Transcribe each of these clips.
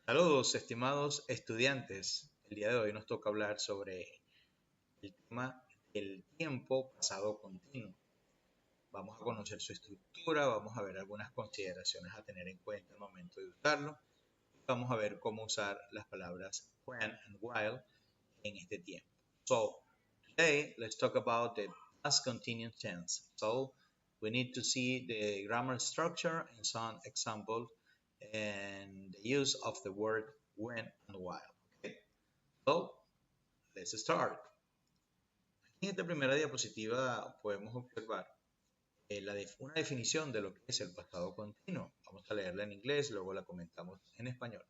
Saludos, estimados estudiantes. El día de hoy nos toca hablar sobre el tema del tiempo pasado continuo. Vamos a conocer su estructura, vamos a ver algunas consideraciones a tener en cuenta al momento de usarlo. Vamos a ver cómo usar las palabras when and while en este tiempo. So, today let's talk about the past continuous tense. So, we need to see the grammar structure and some examples and the use of the word when and while. Okay? So, let's start. En esta primera diapositiva podemos observar una definición de lo que es el pasado continuo. Vamos a leerla en inglés, luego la comentamos en español.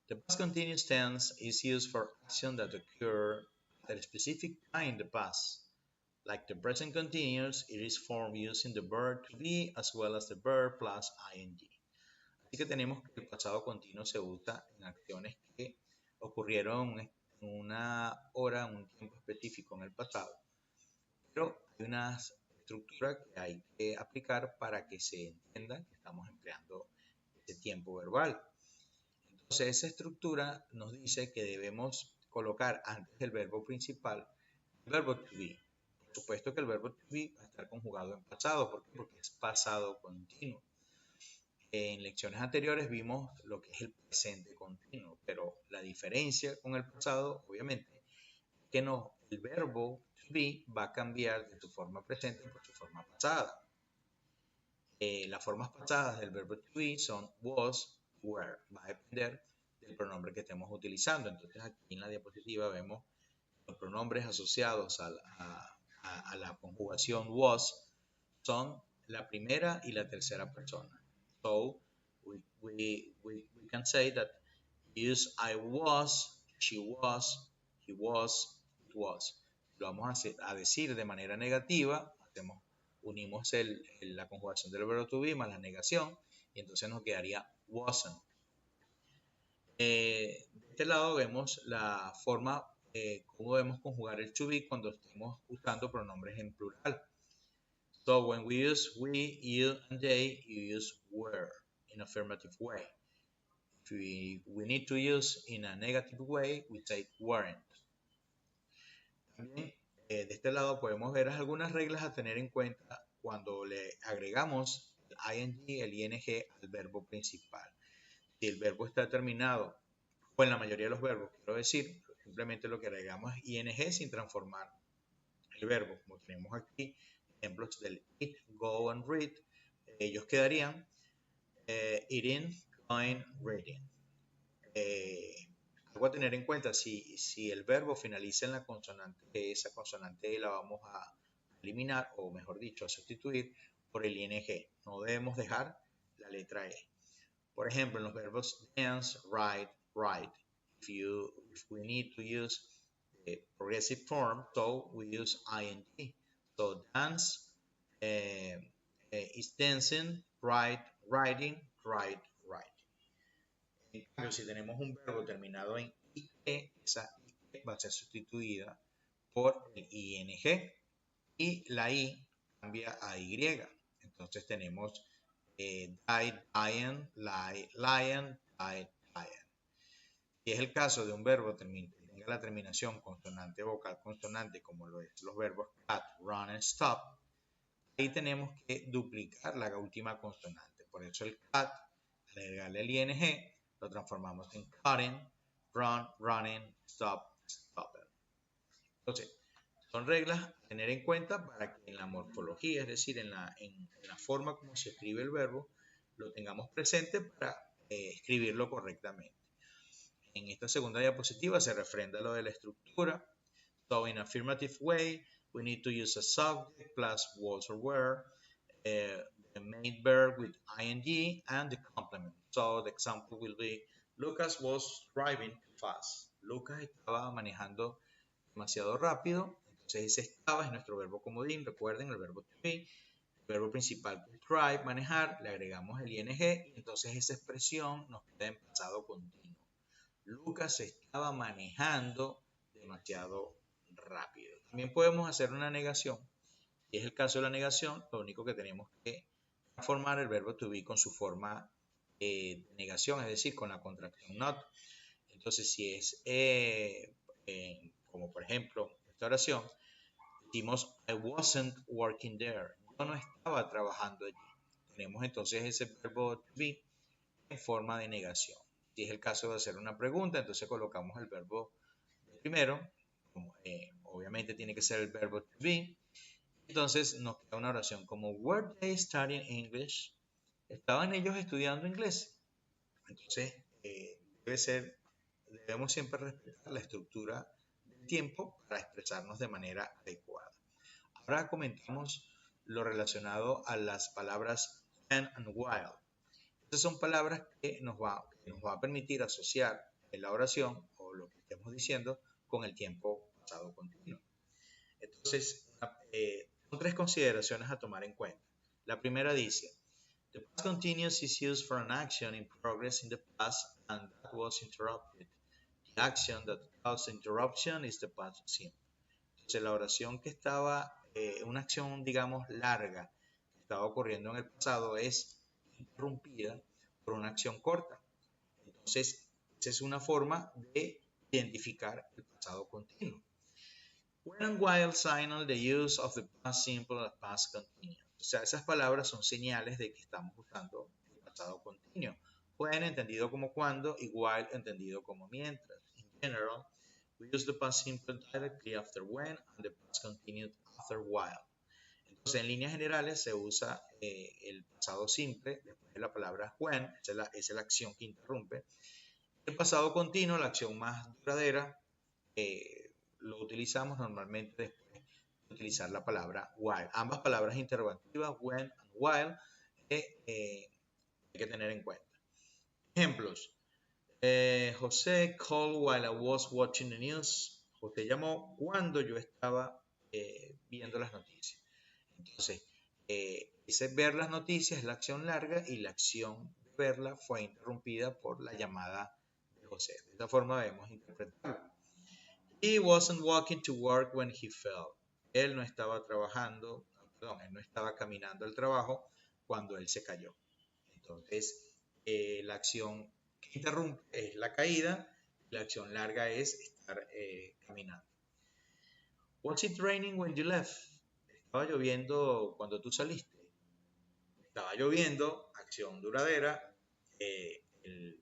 The past continuous tense is used for action that occur at a specific time in the past. Like the present continuous, it is formed using the verb to be as well as the verb plus ing. Así que tenemos que el pasado continuo se usa en acciones que ocurrieron en una hora, en un tiempo específico en el pasado. Pero hay una estructura que hay que aplicar para que se entienda que estamos empleando ese tiempo verbal. Entonces esa estructura nos dice que debemos colocar antes del verbo principal el verbo to be. Por supuesto que el verbo to be va a estar conjugado en pasado. ¿Por qué? Porque es pasado continuo. En lecciones anteriores vimos lo que es el presente continuo, pero la diferencia con el pasado, obviamente, es que el verbo to be va a cambiar de su forma presente por su forma pasada. Las formas pasadas del verbo to be son was, were. Va a depender del pronombre que estemos utilizando. Entonces aquí en la diapositiva vemos los pronombres asociados a la conjugación was son la primera y la tercera persona. So, we can say that use I was, she was, he was, it was. Lo vamos a decir de manera negativa, unimos la conjugación del verbo to be más la negación y entonces nos quedaría wasn't. De este lado vemos la forma, cómo debemos conjugar el to be cuando estemos usando pronombres en plural. So when we use we, you, and they, you use were in affirmative way. If we need to use in a negative way, we say weren't. También de este lado podemos ver algunas reglas a tener en cuenta cuando le agregamos el ing, el ing al verbo principal. Si el verbo está terminado, o en la mayoría de los verbos, quiero decir, simplemente lo que agregamos es ing sin transformar el verbo, como tenemos aquí ejemplos del eat, go and read, ellos quedarían eating, going, reading. Algo a tener en cuenta, si el verbo finaliza en la consonante, esa consonante la vamos a eliminar, o mejor dicho, a sustituir por el ing. No debemos dejar la letra e. Por ejemplo, en los verbos dance, write, write. If we need to use the progressive form, so we use ing. So dance is dancing, write, writing, write, write. En cambio, si tenemos un verbo terminado en IE, esa IE va a ser sustituida por el ING y la I cambia a Y. Entonces tenemos died, dying, lie, lion, died, lion. Si es el caso de un verbo que tenga la terminación consonante, vocal, consonante, como lo es los verbos cut, run and stop, ahí tenemos que duplicar la última consonante. Por eso el cut, al agregarle el ing, lo transformamos en cutting, run, running, stop, stopping. Entonces, son reglas a tener en cuenta para que en la morfología, es decir, en la forma como se escribe el verbo, lo tengamos presente para escribirlo correctamente. En esta segunda diapositiva se refrenda lo de la estructura. So, in affirmative way, we need to use a subject plus was or were, the main verb with ing, and the complement. So the example will be, Lucas was driving fast. Lucas estaba manejando demasiado rápido. Entonces ese estaba es nuestro verbo comodín. Recuerden el verbo to be. El verbo principal drive, manejar, le agregamos el ing y entonces esa expresión nos queda en pasado continuo. Lucas estaba manejando demasiado rápido. También podemos hacer una negación. Si es el caso de la negación, lo único que tenemos que transformar el verbo to be con su forma de negación, es decir, con la contracción not. Entonces, si es como por ejemplo esta oración, decimos I wasn't working there. Yo no estaba trabajando allí. Tenemos entonces ese verbo to be en forma de negación. Si es el caso de hacer una pregunta, entonces colocamos el verbo primero. Obviamente tiene que ser el verbo to be. Entonces nos queda una oración como Were they studying English? ¿Estaban ellos estudiando inglés? Entonces debemos siempre respetar la estructura del tiempo para expresarnos de manera adecuada. Ahora comentamos lo relacionado a las palabras when and while. Estas son palabras que nos va a permitir asociar en la oración o lo que estemos diciendo con el tiempo pasado continuo. Entonces, son tres consideraciones a tomar en cuenta. La primera dice, the past continuous is used for an action in progress in the past and that was interrupted. The action that caused interruption is the past simple. Entonces, la oración que estaba, una acción, digamos, larga, que estaba ocurriendo en el pasado, es interrumpida por una acción corta. Entonces, esa es una forma de identificar el pasado continuo. When and while signal the use of the past simple and past continuous. O sea, esas palabras son señales de que estamos usando el pasado continuo. When entendido como cuando y while entendido como mientras. In general, we use the past simple directly after when and the past continuous after while. Entonces, en líneas generales se usa el pasado simple después de la palabra when, esa es la acción que interrumpe. El pasado continuo, la acción más duradera, lo utilizamos normalmente después de utilizar la palabra while. Ambas palabras interrogativas, when and while, hay que tener en cuenta. Ejemplos. José called while I was watching the news. José llamó cuando yo estaba viendo las noticias. Entonces, ese ver las noticias es la acción larga y la acción de verla fue interrumpida por la llamada de José. De esta forma debemos interpretarlo. He wasn't walking to work when he fell. Él no estaba él no estaba caminando al trabajo cuando él se cayó. Entonces, la acción que interrumpe es la caída, la acción larga es estar caminando. Was it raining when you left? Estaba lloviendo cuando tú saliste. Estaba lloviendo, acción duradera. El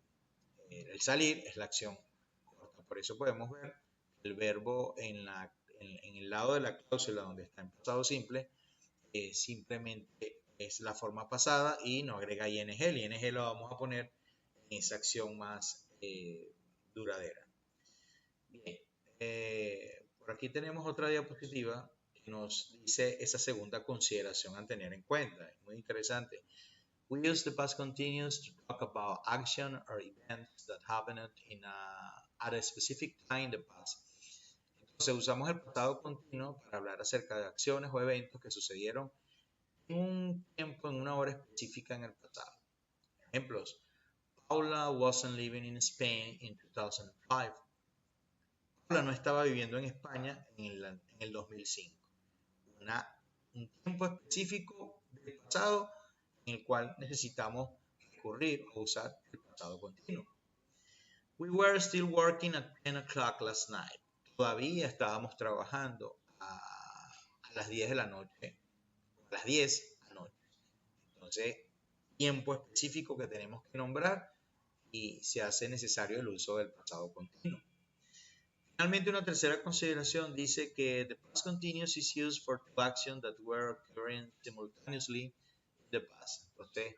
salir es la acción corta. Por eso podemos ver el verbo en el lado de la cláusula donde está en pasado simple, simplemente es la forma pasada y no agrega ing. El ing lo vamos a poner en esa acción más duradera. Bien, por aquí tenemos otra diapositiva que nos dice esa segunda consideración a tener en cuenta. Es muy interesante. We use the past continuous to talk about action or events that happened at a specific time in the past. Entonces usamos el pasado continuo para hablar acerca de acciones o eventos que sucedieron en un tiempo, en una hora específica en el pasado. Ejemplos. Paula wasn't living in Spain in 2005. Paula no estaba viviendo en España en el 2005. Un tiempo específico del pasado en el cual necesitamos recurrir o usar el pasado continuo. We were still working at 10 o'clock last night. Todavía estábamos trabajando a las 10 de la noche, a las 10 anoche. Entonces, tiempo específico que tenemos que nombrar y se hace necesario el uso del pasado continuo. Finalmente, una tercera consideración dice que the past continuous is used for two actions that were occurring simultaneously in the past. Entonces,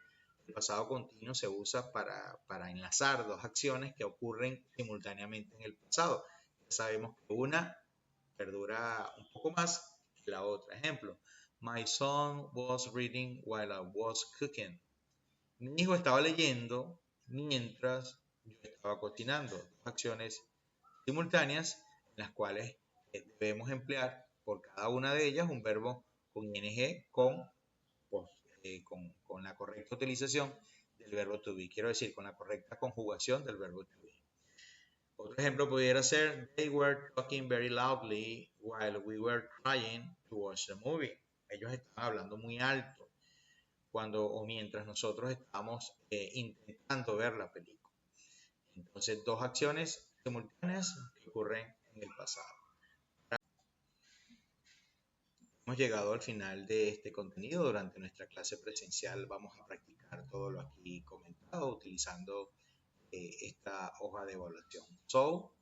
el pasado continuo se usa para enlazar dos acciones que ocurren simultáneamente en el pasado. Ya sabemos que una perdura un poco más que la otra. Ejemplo, my son was reading while I was cooking. Mi hijo estaba leyendo mientras yo estaba cocinando. Dos acciones simultáneas en las cuales debemos emplear por cada una de ellas un verbo con ing con la correcta utilización del verbo to be. Quiero decir, con la correcta conjugación del verbo to be. Otro ejemplo pudiera ser, they were talking very loudly while we were trying to watch the movie. Ellos estaban hablando muy alto cuando o mientras nosotros estamos intentando ver la película. Entonces, dos acciones simultáneas que ocurren en el pasado. Hemos llegado al final de este contenido. Durante nuestra clase presencial vamos a practicar todo lo aquí comentado utilizando esta hoja de evaluación. So,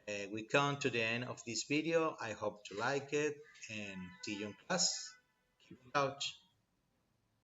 we come to the end of this video. I hope to like it and see you in class. Keep in touch.